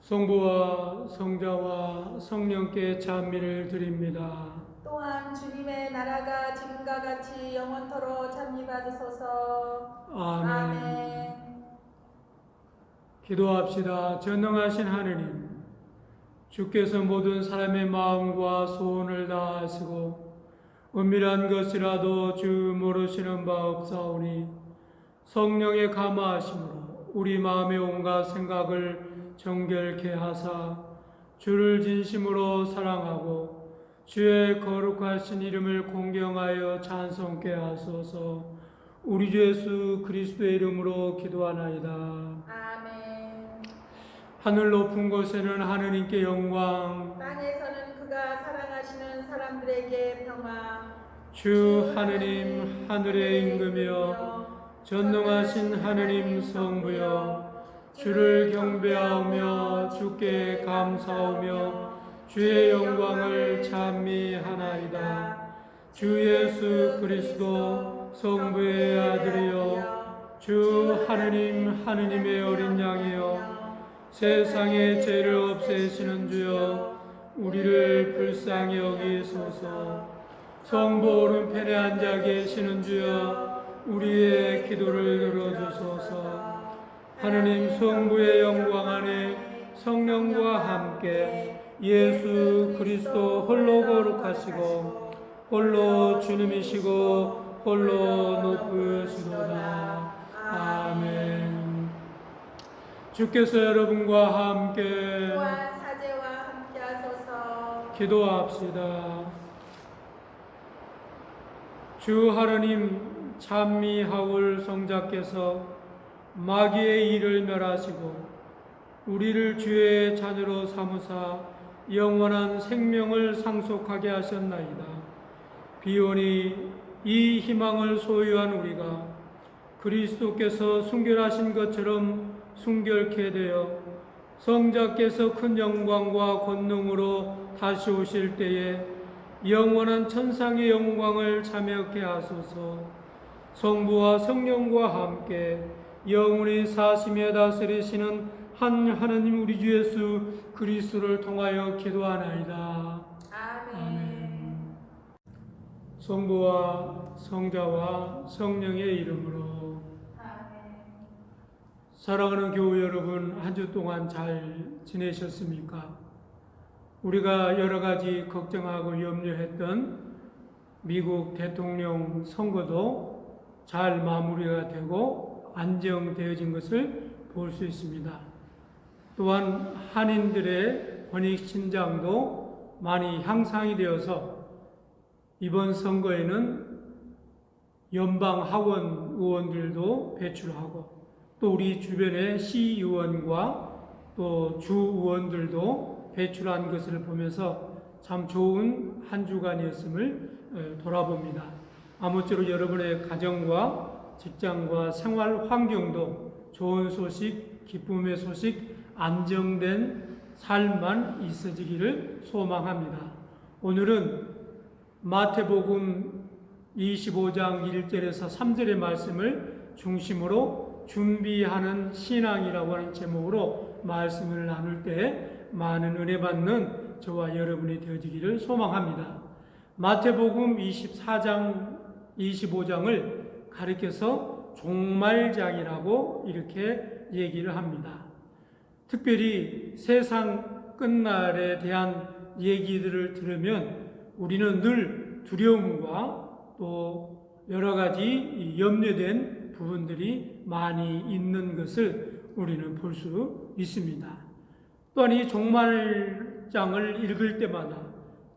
성부와 성자와 성령께 찬미를 드립니다. 또한 주님의 나라가 지금과 같이 영원토록 찬미받으소서. 아멘. 아멘. 기도합시다. 전능하신 하느님, 주께서 모든 사람의 마음과 소원을 다 아시고 은밀한 것이라도 주 모르시는 바 없사오니 성령의 감화하심으로 우리 마음의 온갖 생각을 정결케 하사 주를 진심으로 사랑하고 주의 거룩하신 이름을 공경하여 찬송케 하소서. 우리 주 예수 그리스도의 이름으로 기도하나이다. 아멘. 하늘 높은 곳에는 하느님께 영광, 땅에서는 그가 사랑하시는 사람들에게 평화. 주 하느님 하늘의 임금이여 전능하신 하느님 성부여 주를 경배하며 주께 감사하며 주의 영광을 찬미하나이다. 주 예수 그리스도 성부의 아들이여 주 하느님 하느님의 어린 양이여 세상의 죄를 없애시는 주여 우리를 불쌍히 여기소서. 성부 오른편에 앉아 계시는 주여 우리의 기도를 들어주소서. 하느님 성부의 영광 안에 성령과 함께 예수 그리스도 홀로 거룩하시고 홀로 주님이시고 홀로 높으시도다. 아멘. 주께서 여러분과 함께 또한 사제와 함께 하소서. 기도합시다. 주 하느님 찬미하올 성자께서 마귀의 일을 멸하시고 우리를 주의 자녀로 삼으사 영원한 생명을 상속하게 하셨나이다. 비오니 이 희망을 소유한 우리가 그리스도께서 순결하신 것처럼 순결케 되어 성자께서 큰 영광과 권능으로 다시 오실 때에 영원한 천상의 영광을 참여케 하소서. 성부와 성령과 함께 영원히 사시며 다스리시는 한 하나님 우리 주 예수 그리스도를 통하여 기도하나이다. 아멘. 성부와 성자와 성령의 이름으로. 아멘. 사랑하는 교우 여러분, 한 주 동안 잘 지내셨습니까? 우리가 여러 가지 걱정하고 염려했던 미국 대통령 선거도 잘 마무리가 되고 안정되어진 것을 볼 수 있습니다. 또한 한인들의 권익 신장도 많이 향상이 되어서 이번 선거에는 연방 하원 의원들도 배출하고 또 우리 주변의 시의원과 또 주의원들도 배출한 것을 보면서 참 좋은 한 주간이었음을 돌아봅니다. 아무쪼록 여러분의 가정과 직장과 생활 환경도 좋은 소식, 기쁨의 소식, 안정된 삶만 있어지기를 소망합니다. 오늘은 마태복음 25장 1절에서 3절의 말씀을 중심으로 준비하는 신앙이라고 하는 제목으로 말씀을 나눌 때 많은 은혜 받는 저와 여러분이 되어지기를 소망합니다. 마태복음 24장, 25장을 가리켜서 종말장이라고 이렇게 얘기를 합니다. 특별히 세상 끝날에 대한 얘기들을 들으면 우리는 늘 두려움과 또 여러 가지 염려된 부분들이 많이 있는 것을 우리는 볼 수 있습니다. 또한 이 종말장을 읽을 때마다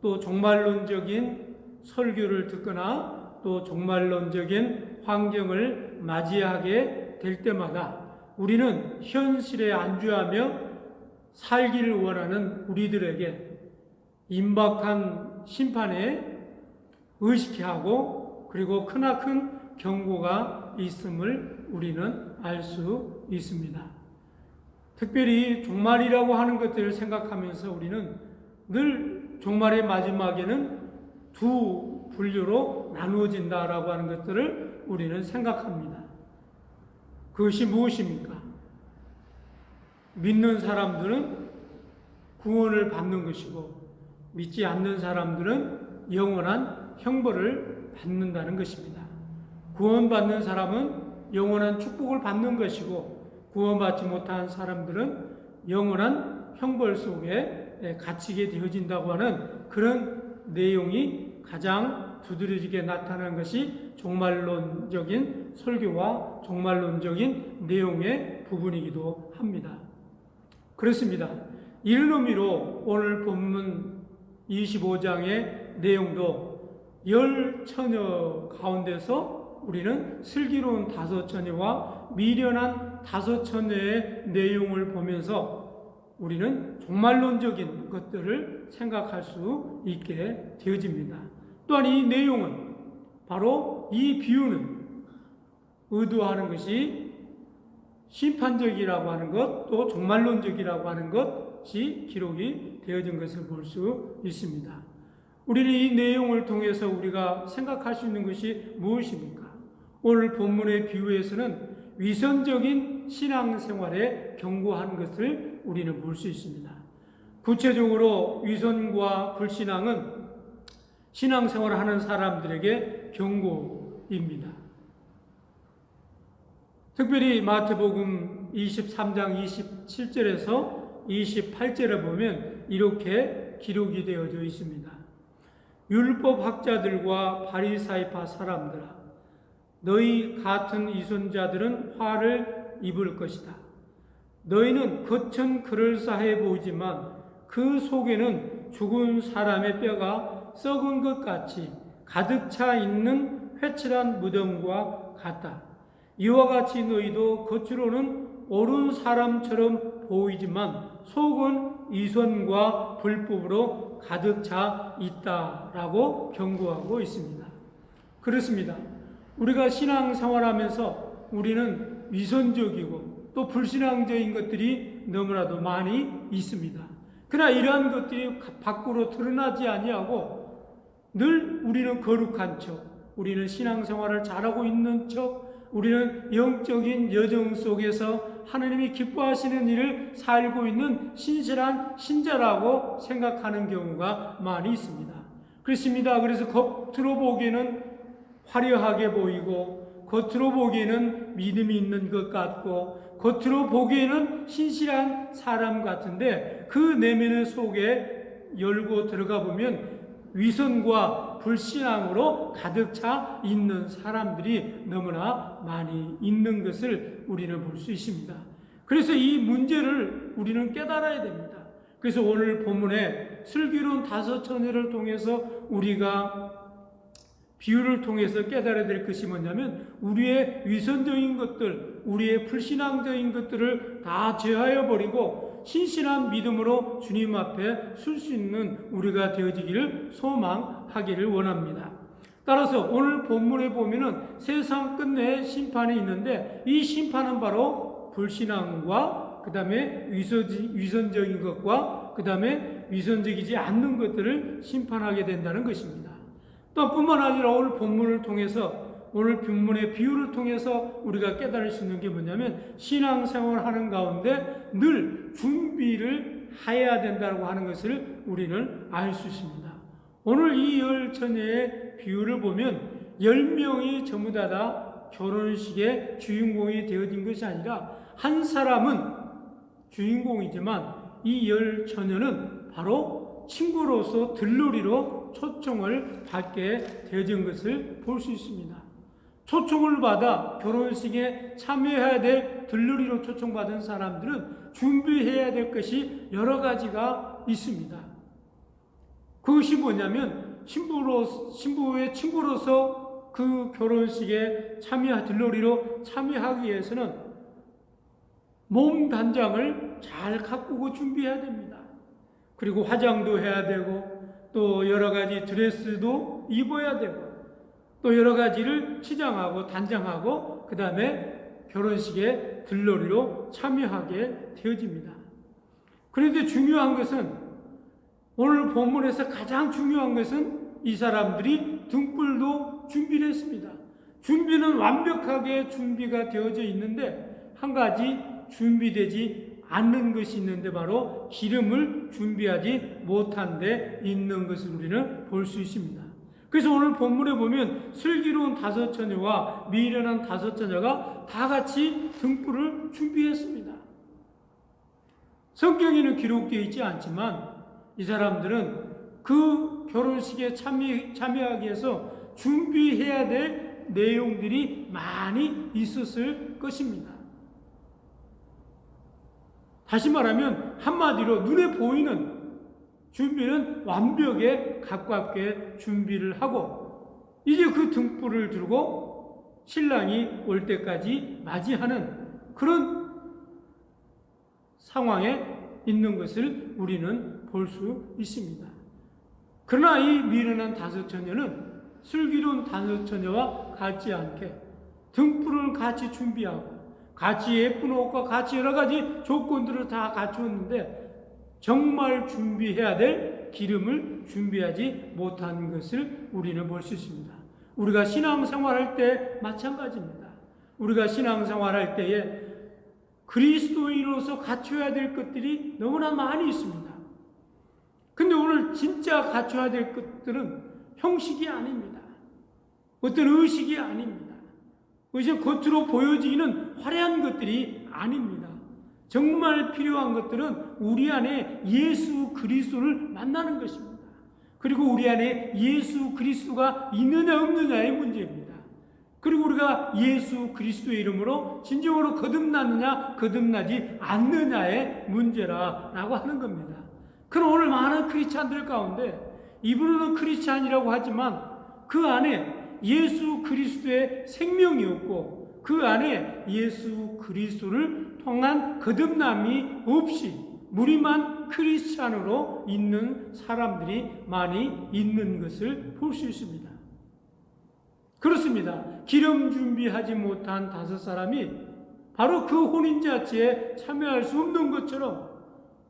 또 종말론적인 설교를 듣거나 또 종말론적인 환경을 맞이하게 될 때마다 우리는 현실에 안주하며 살기를 원하는 우리들에게 임박한 심판에 의식해 하고 그리고 크나큰 경고가 있음을 우리는 알 수 있습니다. 특별히 종말이라고 하는 것들을 생각하면서 우리는 늘 종말의 마지막에는 두 분류로 나누어진다라고 하는 것들을 우리는 생각합니다. 그것이 무엇입니까? 믿는 사람들은 구원을 받는 것이고 믿지 않는 사람들은 영원한 형벌을 받는다는 것입니다. 구원받는 사람은 영원한 축복을 받는 것이고 구원받지 못한 사람들은 영원한 형벌 속에 갇히게 되어진다고 하는 그런 내용이 가장 두드러지게 나타난 것이 종말론적인 설교와 종말론적인 내용의 부분이기도 합니다. 그렇습니다. 이런 의미로 오늘 본문 25장의 내용도 열 처녀 가운데서 우리는 슬기로운 다섯 처녀와 미련한 다섯 처녀의 내용을 보면서 우리는 종말론적인 것들을 생각할 수 있게 되어집니다. 또한 이 내용은 바로 이 비유는 의도하는 것이 심판적이라고 하는 것, 또 종말론적이라고 하는 것이 기록이 되어진 것을 볼 수 있습니다. 우리는 이 내용을 통해서 우리가 생각할 수 있는 것이 무엇입니까? 오늘 본문의 비유에서는 위선적인 신앙생활에 경고하는 것을 우리는 볼 수 있습니다. 구체적으로 위선과 불신앙은 신앙생활을 하는 사람들에게 경고입니다. 특별히 마태복음 23장 27절에서 28절에 보면 이렇게 기록이 되어져 있습니다. 율법학자들과 바리사이파 사람들아, 너희 같은 이손자들은 화를 입을 것이다. 너희는 겉은 그럴싸해 보이지만 그 속에는 죽은 사람의 뼈가 썩은 것 같이 가득 차 있는 회칠한 무덤과 같다. 이와 같이 너희도 겉으로는 옳은 사람처럼 보이지만 속은 이손과 불법으로 가득 차 있다라고 경고하고 있습니다. 그렇습니다. 우리가 신앙생활하면서 우리는 위선적이고 또 불신앙적인 것들이 너무나도 많이 있습니다. 그러나 이러한 것들이 밖으로 드러나지 아니하고 늘 우리는 거룩한 척, 우리는 신앙생활을 잘하고 있는 척, 우리는 영적인 여정 속에서 하나님이 기뻐하시는 일을 살고 있는 신실한 신자라고 생각하는 경우가 많이 있습니다. 그렇습니다. 그래서 겉으로 보기에는 화려하게 보이고 겉으로 보기에는 믿음이 있는 것 같고 겉으로 보기에는 신실한 사람 같은데 그 내면 속에 열고 들어가 보면 위선과 불신앙으로 가득 차 있는 사람들이 너무나 많이 있는 것을 우리는 볼 수 있습니다. 그래서 이 문제를 우리는 깨달아야 됩니다. 그래서 오늘 본문에 슬기로운 다섯 처녀를 통해서 우리가 비유를 통해서 깨달아야 될 것이 뭐냐면 우리의 위선적인 것들, 우리의 불신앙적인 것들을 다 제하여 버리고 신실한 믿음으로 주님 앞에 설 수 있는 우리가 되어지기를 소망하기를 원합니다. 따라서 오늘 본문에 보면은 세상 끝내에 심판이 있는데 이 심판은 바로 불신앙과 그 다음에 위선적인 것과 그 다음에 위선적이지 않는 것들을 심판하게 된다는 것입니다. 또 뿐만 아니라 오늘 본문을 통해서 오늘 본문의 비유를 통해서 우리가 깨달을 수 있는 게 뭐냐면 신앙생활을 하는 가운데 늘 준비를 해야 된다고 하는 것을 우리는 알 수 있습니다. 오늘 이 열 처녀의 비유를 보면 10명이 전부 다 결혼식의 주인공이 되어진 것이 아니라 한 사람은 주인공이지만 이 열 처녀는 바로 친구로서 들러리로 초청을 받게 되어진 것을 볼 수 있습니다. 초청을 받아 결혼식에 참여해야 될 들러리로 초청받은 사람들은 준비해야 될 것이 여러 가지가 있습니다. 그것이 뭐냐면 신부의 친구로서 그 결혼식에 들러리로 참여하기 위해서는 몸 단장을 잘 가꾸고 준비해야 됩니다. 그리고 화장도 해야 되고 또 여러 가지 드레스도 입어야 되고 또 여러 가지를 치장하고 단장하고 그 다음에 결혼식에 들러리로 참여하게 되어집니다. 그런데 중요한 것은 오늘 본문에서 가장 중요한 것은 이 사람들이 등불도 준비를 했습니다. 준비는 완벽하게 준비가 되어져 있는데 한 가지 준비되지 않는 것이 있는데 바로 기름을 준비하지 못한 데 있는 것을 우리는 볼 수 있습니다. 그래서 오늘 본문에 보면 슬기로운 5 처녀와 미련한 5 처녀가 다 같이 등불을 준비했습니다. 성경에는 기록되어 있지 않지만 이 사람들은 그 결혼식에 참여하기 위해서 준비해야 될 내용들이 많이 있었을 것입니다. 다시 말하면 한마디로 눈에 보이는 준비는 완벽에 가깝게 준비를 하고 이제 그 등불을 들고 신랑이 올 때까지 맞이하는 그런 상황에 있는 것을 우리는 볼 수 있습니다. 그러나 이 미련한 5 처녀는 슬기로운 5 처녀와 같지 않게 등불을 같이 준비하고 같이 예쁜 옷과 같이 여러 가지 조건들을 다 갖추었는데 정말 준비해야 될 기름을 준비하지 못한 것을 우리는 볼 수 있습니다. 우리가 신앙생활할 때 마찬가지입니다. 우리가 신앙생활할 때에 그리스도인으로서 갖춰야 될 것들이 너무나 많이 있습니다. 근데 오늘 진짜 갖춰야 될 것들은 형식이 아닙니다. 어떤 의식이 아닙니다. 그것이 겉으로 보여지기는 화려한 것들이 아닙니다. 정말 필요한 것들은 우리 안에 예수 그리스도를 만나는 것입니다. 그리고 우리 안에 예수 그리스도가 있느냐 없느냐의 문제입니다. 그리고 우리가 예수 그리스도의 이름으로 진정으로 거듭났느냐 거듭나지 않느냐의 문제라고 하는 겁니다. 그럼 오늘 많은 크리스찬들 가운데 이분은 크리스찬이라고 하지만 그 안에 예수 그리스도의 생명이 없고 그 안에 예수 그리스도를 통한 거듭남이 없이 무리만 크리스찬으로 있는 사람들이 많이 있는 것을 볼 수 있습니다. 그렇습니다. 기름 준비하지 못한 5 사람이 바로 그 혼인잔치에 참여할 수 없는 것처럼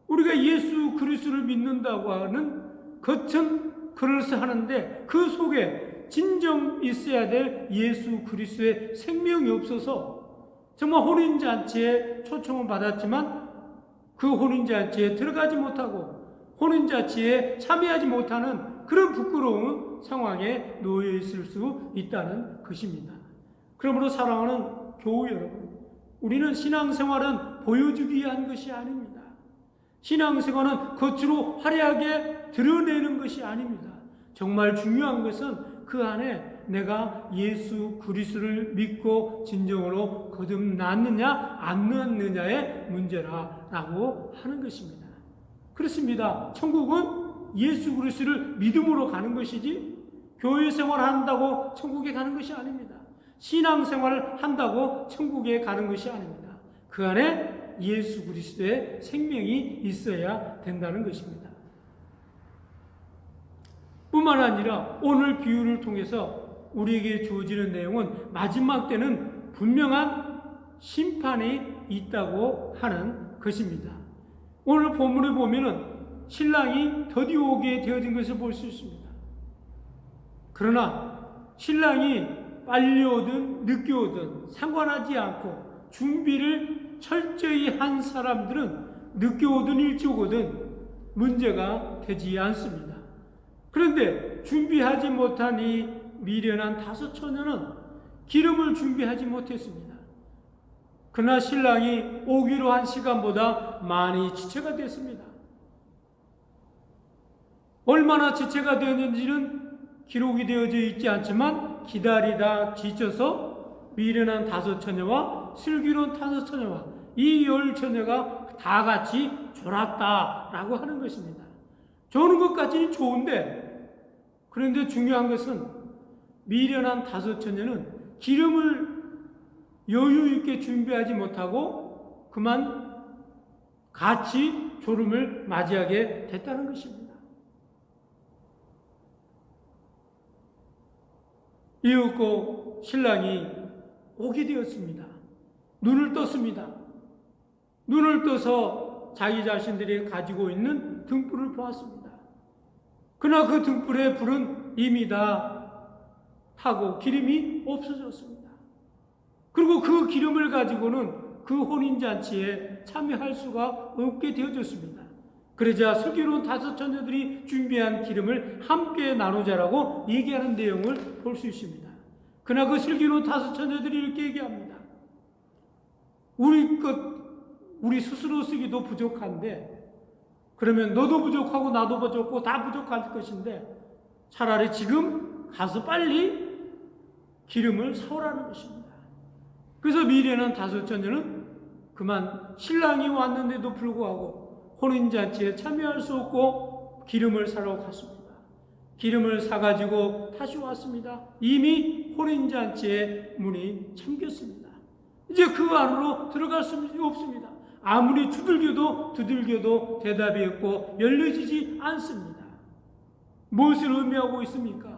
우리가 예수 그리스도를 믿는다고 하는 겉은 그럴싸하는데 그 속에 진정 있어야 될 예수 그리스도의 생명이 없어서 정말 혼인잔치에 초청은 받았지만 그 혼인잔치에 들어가지 못하고 혼인잔치에 참여하지 못하는 그런 부끄러운 상황에 놓여 있을 수 있다는 것입니다. 그러므로 사랑하는 교우 여러분, 우리는 신앙생활은 보여주기 위한 것이 아닙니다. 신앙생활은 겉으로 화려하게 드러내는 것이 아닙니다. 정말 중요한 것은 그 안에 내가 예수 그리스도를 믿고 진정으로 거듭났느냐 안 났느냐의 문제라고 하는 것입니다. 그렇습니다. 천국은 예수 그리스도를 믿음으로 가는 것이지 교회 생활한다고 천국에 가는 것이 아닙니다. 신앙생활을 한다고 천국에 가는 것이 아닙니다. 그 안에 예수 그리스도의 생명이 있어야 된다는 것입니다. 뿐만 아니라 오늘 비유를 통해서 우리에게 주어지는 내용은 마지막 때는 분명한 심판이 있다고 하는 것입니다. 오늘 본문을 보면은 신랑이 더디 오게 되어진 것을 볼 수 있습니다. 그러나 신랑이 빨리 오든 늦게 오든 상관하지 않고 준비를 철저히 한 사람들은 늦게 오든 일찍 오든 문제가 되지 않습니다. 그런데 준비하지 못한 이 미련한 5 처녀는 기름을 준비하지 못했습니다. 그러나 신랑이 오기로 한 시간보다 많이 지체가 됐습니다. 얼마나 지체가 되었는지는 기록이 되어져 있지 않지만 기다리다 지쳐서 미련한 5 처녀와 슬기로운 5 처녀와 이 10 처녀가 다 같이 졸았다라고 하는 것입니다. 조는 것까지는 좋은데 그런데 중요한 것은 미련한 5 처녀는 기름을 여유 있게 준비하지 못하고 그만 같이 졸음을 맞이하게 됐다는 것입니다. 이윽고 신랑이 오게 되었습니다. 눈을 떴습니다. 눈을 떠서 자기 자신들이 가지고 있는 등불을 보았습니다. 그러나 그 등불의 불은 이미 다 타고 기름이 없어졌습니다. 그리고 그 기름을 가지고는 그 혼인잔치에 참여할 수가 없게 되어졌습니다. 그러자 슬기로운 다섯 처녀들이 준비한 기름을 함께 나누자라고 얘기하는 내용을 볼 수 있습니다. 그러나 그 슬기로운 다섯 처녀들이 이렇게 얘기합니다. 우리 스스로 쓰기도 부족한데, 그러면 너도 부족하고 나도 부족하고 다 부족할 것인데 차라리 지금 가서 빨리 기름을 사오라는 것입니다. 그래서 미련한 다섯 처녀는 그만 신랑이 왔는데도 불구하고 혼인잔치에 참여할 수 없고 기름을 사러 갔습니다. 기름을 사가지고 다시 왔습니다. 이미 혼인잔치의 문이 잠겼습니다. 이제 그 안으로 들어갈 수 없습니다. 아무리 두들겨도 대답이 없고 열려지지 않습니다. 무엇을 의미하고 있습니까?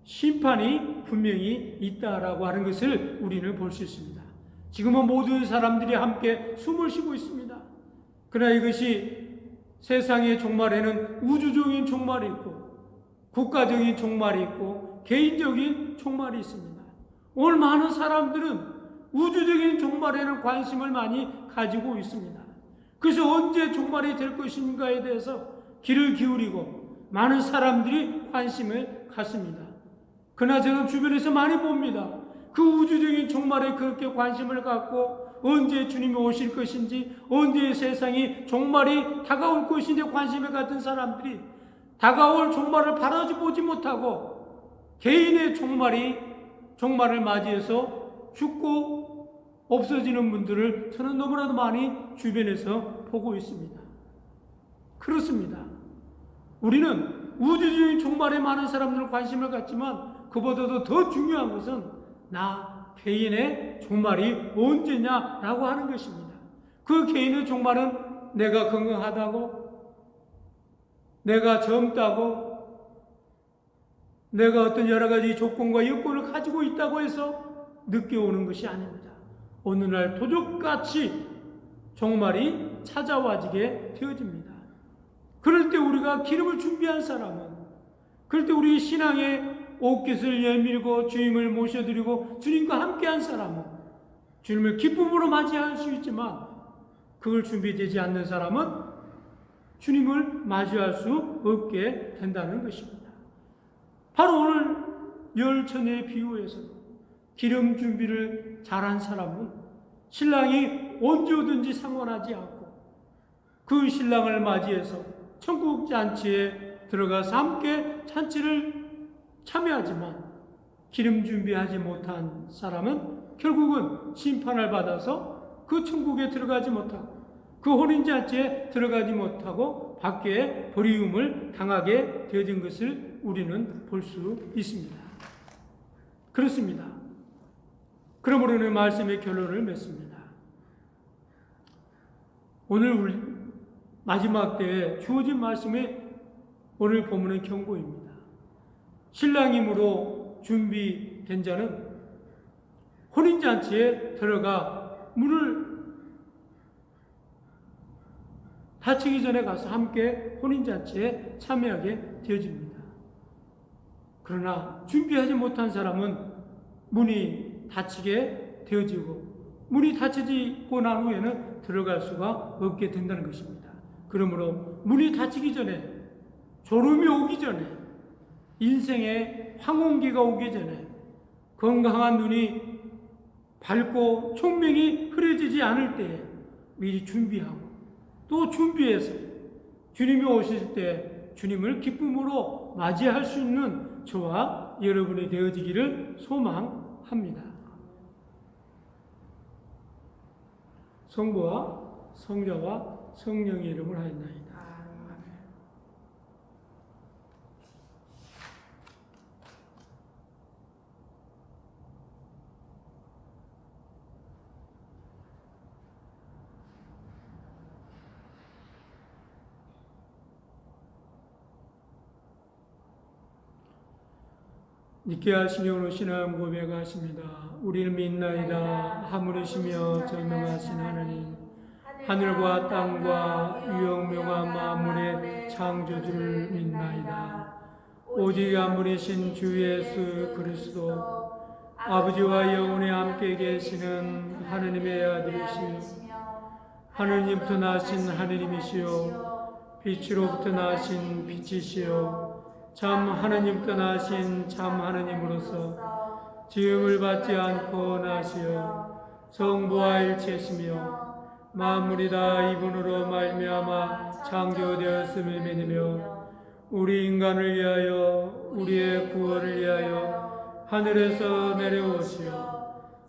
심판이 분명히 있다라고 하는 것을 우리는 볼 수 있습니다. 지금은 모든 사람들이 함께 숨을 쉬고 있습니다. 그러나 이것이 세상의 종말에는 우주적인 종말이 있고 국가적인 종말이 있고 개인적인 종말이 있습니다. 오늘 많은 사람들은 우주적인 종말에는 관심을 많이 가지고 있습니다. 그래서 언제 종말이 될 것인가에 대해서 귀를 기울이고 많은 사람들이 관심을 갖습니다. 그러나 저는 주변에서 많이 봅니다. 그 우주적인 종말에 그렇게 관심을 갖고 언제 주님이 오실 것인지, 언제 세상이 종말이 다가올 것인지 관심을 갖은 사람들이 다가올 종말을 바라보지 못하고 개인의 종말을 맞이해서 죽고 없어지는 분들을 저는 너무나도 많이 주변에서 보고 있습니다. 그렇습니다. 우리는 우주적인 종말에 많은 사람들 관심을 갖지만 그보다도 더 중요한 것은 나 개인의 종말이 언제냐라고 하는 것입니다. 그 개인의 종말은 내가 건강하다고, 내가 젊다고, 내가 어떤 여러 가지 조건과 여건을 가지고 있다고 해서 늦게 오는 것이 아닙니다. 어느 날 도적같이 종말이 찾아와지게 되어집니다. 그럴 때 우리가 기름을 준비한 사람은, 그럴 때 우리 신앙의 옷깃을 열밀고 주님을 모셔드리고 주님과 함께한 사람은 주님을 기쁨으로 맞이할 수 있지만 그걸 준비되지 않는 사람은 주님을 맞이할 수 없게 된다는 것입니다. 바로 오늘 열 처녀의 비유에서도 기름 준비를 잘한 사람은 신랑이 언제 오든지 상관하지 않고 그 신랑을 맞이해서 천국 잔치에 들어가서 함께 잔치를 참여하지만 기름 준비하지 못한 사람은 결국은 심판을 받아서 그 천국에 들어가지 못하고 그 혼인잔치에 들어가지 못하고 밖에 버리움을 당하게 되어진 것을 우리는 볼 수 있습니다. 그렇습니다. 그러므로 오늘 말씀의 결론을 맺습니다. 오늘 마지막 때에 주어진 말씀의 오늘 본문의 경고입니다. 신랑임으로 준비된 자는 혼인잔치에 들어가 문을 닫히기 전에 가서 함께 혼인잔치에 참여하게 되어집니다. 그러나 준비하지 못한 사람은 문이 닫히게 되어지고 문이 닫혀지고 난 후에는 들어갈 수가 없게 된다는 것입니다. 그러므로 문이 닫히기 전에, 졸음이 오기 전에, 인생의 황혼기가 오기 전에 건강한 눈이 밝고 총명이 흐려지지 않을 때에 미리 준비하고 또 준비해서 주님이 오실 때 주님을 기쁨으로 맞이할 수 있는 저와 여러분이 되어지기를 소망합니다. 성부와 성자와 성령의 이름을 하였나이다. 믿게 하시려는 신앙 고백하십니다. 우리는 믿나이다. 하물이시며 전능하신 하나님, 하늘과 땅과 유영명한 만물의 창조주를 믿나이다. 오직 한 분이신 주 예수 그리스도, 아버지와 영원히 함께 계시는 하느님의 아들이시요 하느님부터 나신 하느님이시요 빛으로부터 나신 빛이시요 참 하느님부터 나신 참 하느님으로서 지음을 받지 않고 나시어 성부와 일체시며 만물이 다 이분으로 말미암아 창조되었음을 믿으며 우리 인간을 위하여 우리의 구원을 위하여 하늘에서 내려오시어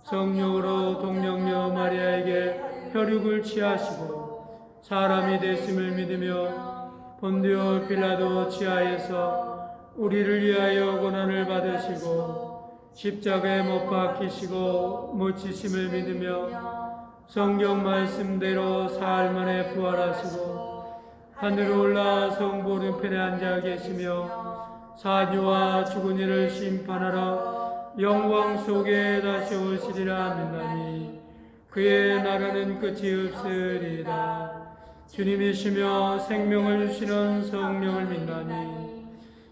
성령으로 동정녀 마리아에게 혈육을 취하시고 사람이 되심을 믿으며 본디오 빌라도 지하에서 우리를 위하여 고난을 받으시고 십자가에 못 박히시고 묻히심을 믿으며 성경 말씀대로 사흘 만에 부활하시고 하늘에 올라 성부 오른편에 앉아 계시며 사류와 죽은 이를 심판하러 영광 속에 다시 오시리라 믿나니 그의 나라는 끝이 없으리이다. 주님이시며 생명을 주시는 성령을 믿나니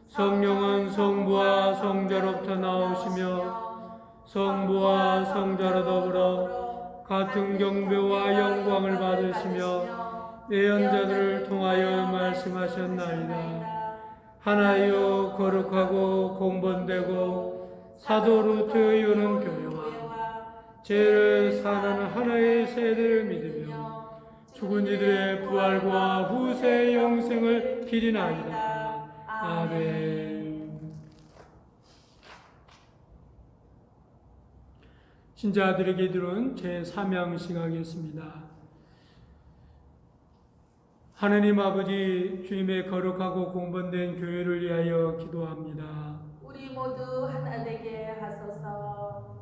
성령은 성부와 성자로부터 나오시며 성부와 성자로 더불어 같은 경배와 영광을 받으시며 예언자들을 통하여 말씀하셨나이다. 하나여 거룩하고 공본되고 사도로트 이오는 교회와 죄를 사하는 하나의 세대를 믿으며 죽은 이들의 부활과 후세의 영생을 기리나이다. 아멘. 신자들에게 들은 제3양식 하겠습니다. 하느님 아버지, 주님의 거룩하고 공본된 교회를 위하여 기도합니다. 우리 모두 하나 되게 하소서.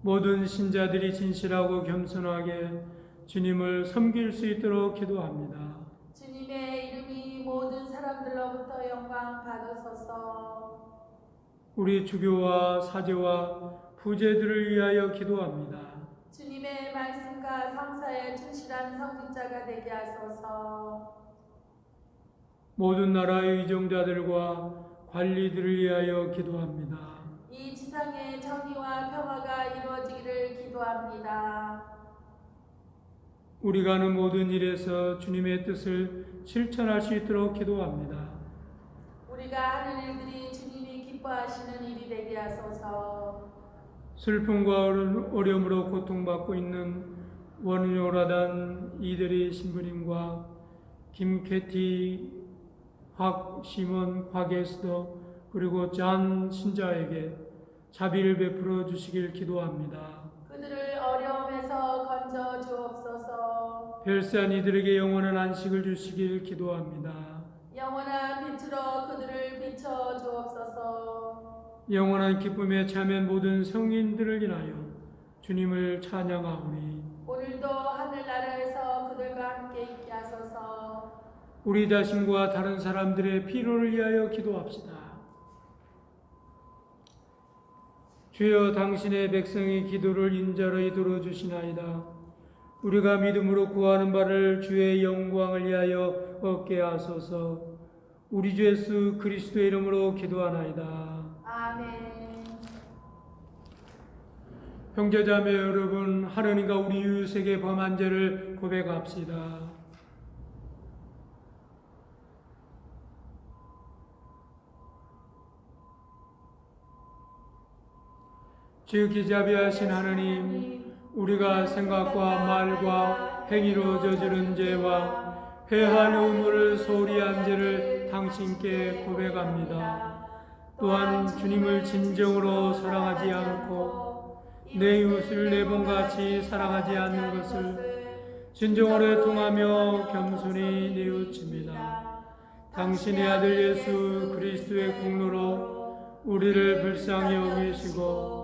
모든 신자들이 진실하고 겸손하게 주님을 섬길 수 있도록 기도합니다. 주님의 이름이 모든 사람들로부터 영광 받으소서. 우리 주교와 사제와 부제들을 위하여 기도합니다. 주님의 말씀과 성사에 충실한 성직자가 되게 하소서. 모든 나라의 의정자들과 관리들을 위하여 기도합니다. 이 지상의 정의와 평화가 이루어지기를 기도합니다. 우리가 하는 모든 일에서 주님의 뜻을 실천할 수 있도록 기도합니다. 우리가 하는 일들이 주님이 기뻐하시는 일이 되게 하소서. 슬픔과 어려움으로 고통받고 있는 원효라단 이들의 신부님과 김캐티, 곽시몬, 곽에스더 그리고 잔 신자에게 자비를 베풀어 주시길 기도합니다. 그들을 어려움에서 건져 주옵소서. 별세한 이들에게 영원한 안식을 주시길 기도합니다. 영원한 빛으로 그들을 비춰 주옵소서. 영원한 기쁨에 참여한 모든 성인들을 인하여 주님을 찬양하오니 오늘도 하늘나라에서 그들과 함께 있게 하소서. 우리 자신과 다른 사람들의 필요를 위하여 기도합시다. 주여, 당신의 백성의 기도를 인자로 들어주시나이다. 우리가 믿음으로 구하는 바를 주의 영광을 위하여 얻게 하소서. 우리 주 예수 그리스도의 이름으로 기도하나이다. 아멘. 형제자매 여러분, 하느님과 우리 이웃에게 범한 죄를 고백합시다. 지극히 자비하신 하느님, 우리가 생각과 말과 행위로 저지른 죄와 회한 의무를 소홀히 한 죄를 당신께 고백합니다. 또한 주님을 진정으로 사랑하지 않고 내 이웃을 내 몸같이 사랑하지 않는 것을 진정으로 통하며 겸손히 뉘우칩니다. 당신의 아들 예수 그리스도의 공로로 우리를 불쌍히 여기시고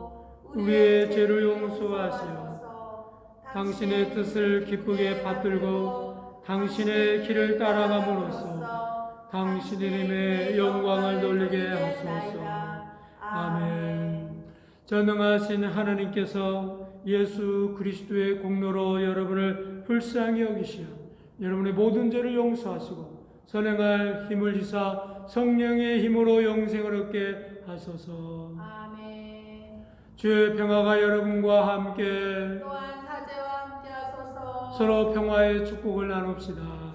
우리의 죄를 용서하시어 당신의 뜻을 기쁘게 받들고 당신의 길을 따라감으로써 당신의 이름의 영광을 돌리게 하소서. 아멘. 전능하신 하나님께서 예수 그리스도의 공로로 여러분을 불쌍히 여기시어 여러분의 모든 죄를 용서하시고 선행할 힘을 주사 성령의 힘으로 영생을 얻게 하소서. 아멘. 주의 평화가 여러분과 함께 또한 사제와 함께 하소서. 서로 평화의 축복을 나눕시다.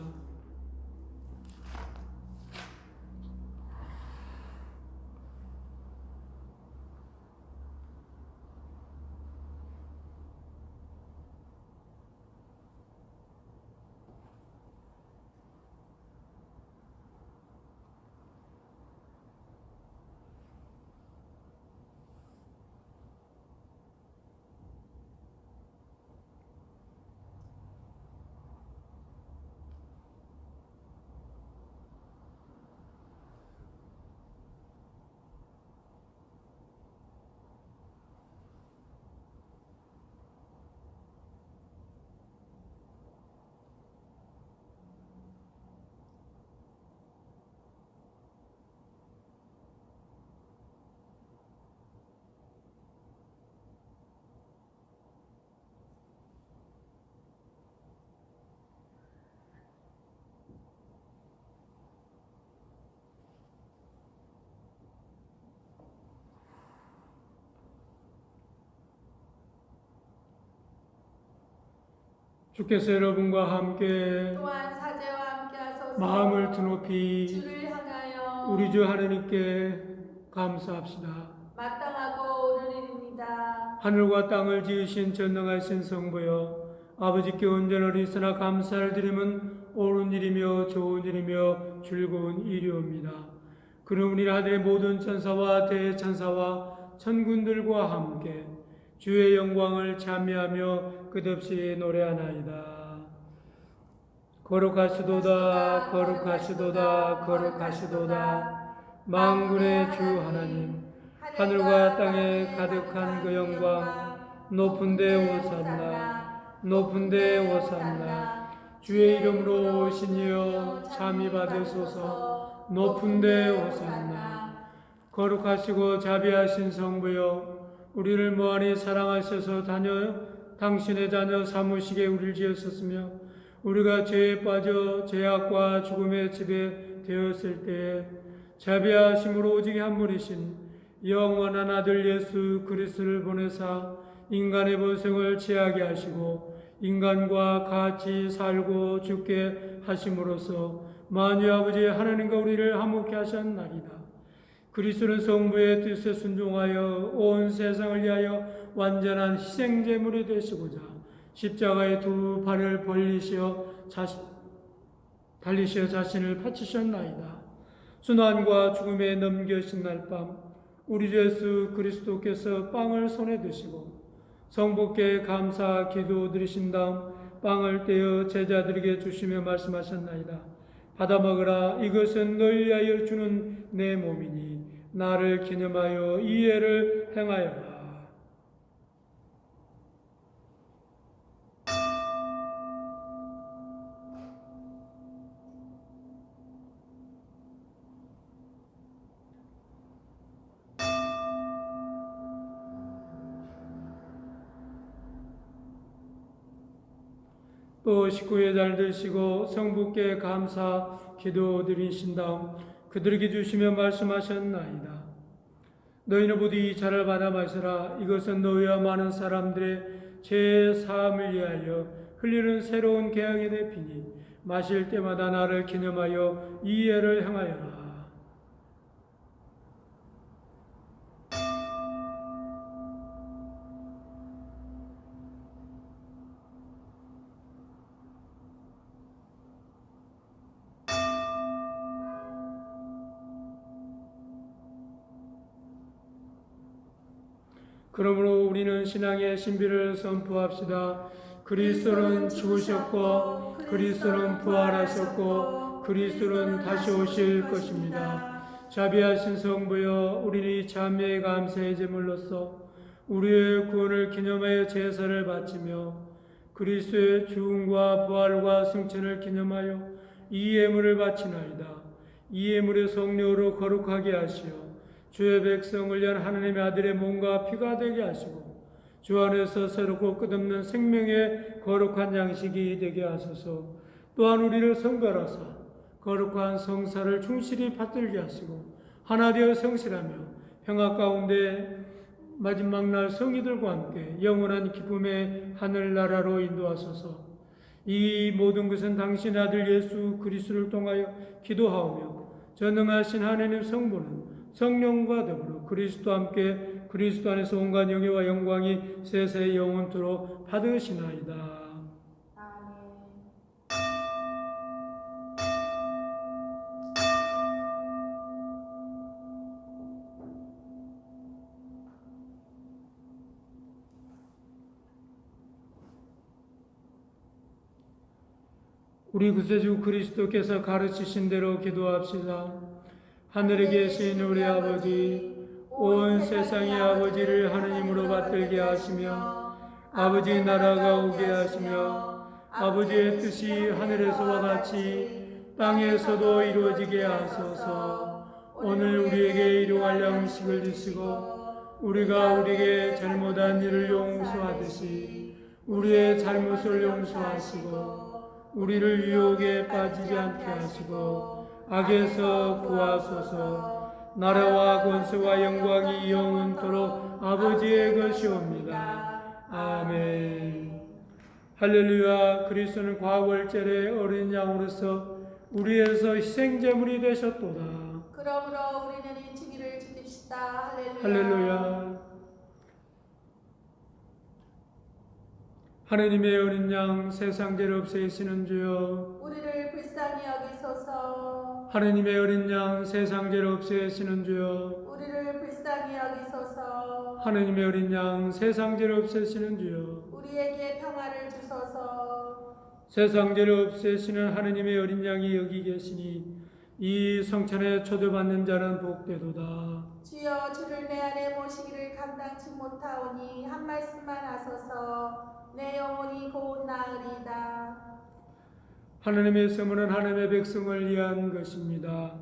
주께서 여러분과 함께 또한 사제와 함께 하소서. 마음을 드높이 주를 향하여 우리 주 하나님께 감사합시다. 마땅하고 옳은 일입니다. 하늘과 땅을 지으신 전능하신 성부여, 아버지께 온전한 있으나 감사를 드리면 옳은 일이며 좋은 일이며 즐거운 일이옵니다. 그럼 우리 하늘의 모든 천사와 대천사와 천군들과 함께 주의 영광을 찬미하며 끝없이 노래하나이다. 거룩하시도다 거룩하시도다 거룩하시도다 만군의 주 하나님, 하늘과 땅에 가득한 그 영광, 높은 데 오산나 높은 데 오산나. 주의 이름으로 오신 이여 참이 받으소서. 높은 데 오산나. 거룩하시고 자비하신 성부여, 우리를 무한히 사랑하셔서 당신의 자녀 삼으시게 우리를 지으셨으며, 우리가 죄에 빠져 죄악과 죽음의 집에 되었을 때에 자비하심으로 오직 한 분이신 영원한 아들 예수 그리스도를 보내사 인간의 본성을 취하게 하시고 인간과 같이 살고 죽게 하심으로써 만유 아버지 하나님과 우리를 화목케 하셨나이다. 그리스도는 성부의 뜻에 순종하여 온 세상을 위하여 완전한 희생제물이 되시고자 십자가의 두 발을 달리시어 자신을 바치셨나이다. 순환과 죽음에 넘겨진 날 밤, 우리 주 예수 그리스도께서 빵을 손에 드시고 성부께 감사 기도 드리신 다음 빵을 떼어 제자들에게 주시며 말씀하셨나이다. 받아 먹으라. 이것은 너희 위하여 주는 내 몸이니 나를 기념하여 이 예를 행하여라. 또 식구에 잘 드시고 성부께 감사 기도 드리신 다음 그들에게 주시며 말씀하셨나이다. 너희는 모두 이 차를 받아 마시라. 이것은 너희와 많은 사람들의 죄 사함을 위하여 흘리는 새로운 계약의 대피니 마실 때마다 나를 기념하여 이 예를 행하여라. 그러므로 우리는 신앙의 신비를 선포합시다. 그리스도는 죽으셨고 그리스도는 부활하셨고 그리스도는 다시 오실 것입니다. 자비하신 성부여, 우리는 이 참회의 감사의 제물로서 우리의 구원을 기념하여 제사를 바치며 그리스도의 죽음과 부활과 승천을 기념하여 이 예물을 바치나이다. 이 예물의 성령으로 거룩하게 하시어 주의 백성을 위한 하나님의 아들의 몸과 피가 되게 하시고 주 안에서 새롭고 끝없는 생명의 거룩한 양식이 되게 하소서. 또한 우리를 성결하사 거룩한 성사를 충실히 받들게 하시고 하나 되어 성실하며 평화 가운데 마지막 날 성의들과 함께 영원한 기쁨의 하늘나라로 인도하소서. 이 모든 것은 당신의 아들 예수 그리스도를 통하여 기도하오며 전능하신 하나님 성부는 성령과 더불어 그리스도와 함께 그리스도 안에서 온갖 영예와 영광이 세세 영원토록 받으시나이다. 아멘. 우리 구세주 그리스도께서 가르치신 대로 기도합시다. 하늘에 계신 우리 아버지, 온 세상의 아버지를 하느님으로 받들게 하시며 아버지의 나라가 오게 하시며 아버지의 뜻이 하늘에서와 같이 땅에서도 이루어지게 하소서. 오늘 우리에게 일용할 양식을 주시고 우리가 우리에게 잘못한 일을 용서하듯이 우리의 잘못을 용서하시고 우리를 유혹에 빠지지 않게 하시고 악에서 구하소서. 나라와 권세와 영광이 영원토록 아버지의 것이옵니다. 아멘. 할렐루야. 그리스도는 과월절의 어린 양으로서 우리에서 희생제물이 되셨도다. 그러므로 우리는 이 증인을 지킵시다. 할렐루야. 할렐루야. 하느님의 어린 양 세상 죄를 없애시는 주여. 우리를 불쌍히 여기소서. 하느님의 어린 양 세상 죄를 없애시는 주여. 우리를 불쌍히 여기소서. 하느님의 어린 양 세상 죄를 없애시는 주여. 우리에게 평화를 주소서. 세상 죄를 없애시는 하느님의 어린 양이 여기 계시니 이 성찬에 초대받는 자는 복되도다. 주여, 주를 내 안에 모시기를 감당치 못하오니 한 말씀만 하소서. 내 영혼이 곧 나으리다. 하느님의 성문은 하느님의 백성을 위한 것입니다.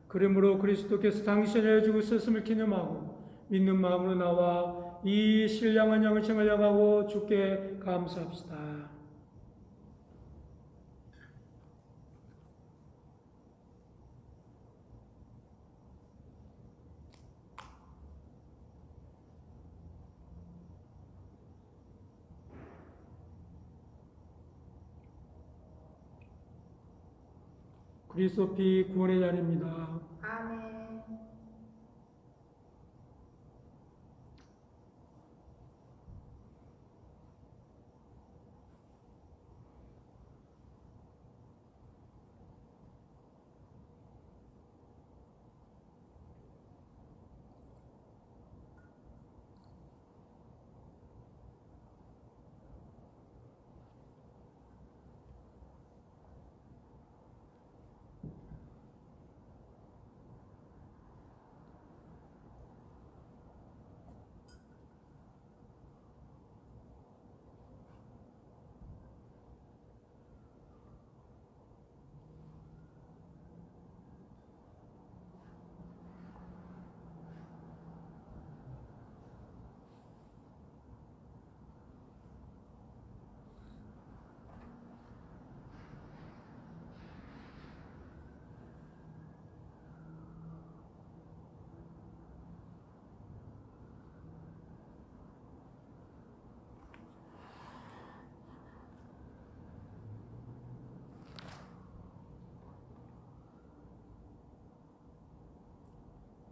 그러므로 그리스도께서 당신을 주고 썼음을 기념하고 믿는 마음으로 나와 이 신령한 영생을 향하고 주께 감사합시다. 그리스도 피 구원의 잔입니다. 아멘.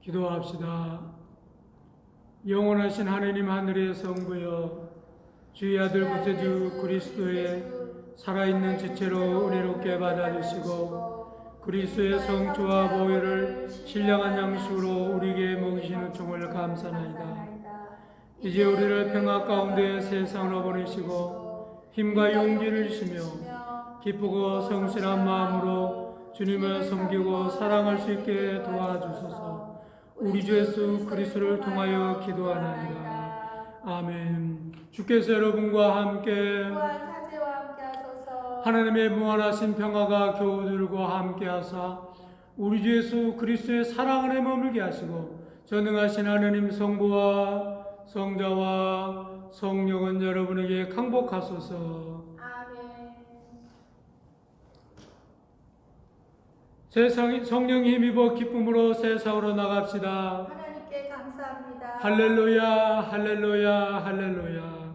기도합시다. 영원하신 하느님 하늘의 성부여, 주의 아들 구세주 그리스도의 살아있는 지체로 은혜롭게 받아주시고 그리스도의 성주와 보혈을 신령한 양식으로 우리에게 먹이시는 은총을 감사나이다. 이제 우리를 평화 가운데 세상으로 보내시고 힘과 용기를 주시며 기쁘고 성실한 마음으로 주님을 섬기고 사랑할 수 있게 도와주소서. 우리 주 예수 그리스도를 통하여 기도하나이다. 아멘. 주께서 여러분과 함께 또한 사제와 함께 하소서. 하나님의 무한하신 평화가 교우들과 함께 하사 우리 주 예수 그리스도의 사랑 안에 머물게 하시고 전능하신 하나님 성부와 성자와 성령은 여러분에게 강복하소서. 아멘. 세상이 성령 힘입어 기쁨으로 세상으로 나갑시다. 하나님께 감사합니다. 할렐루야 할렐루야 할렐루야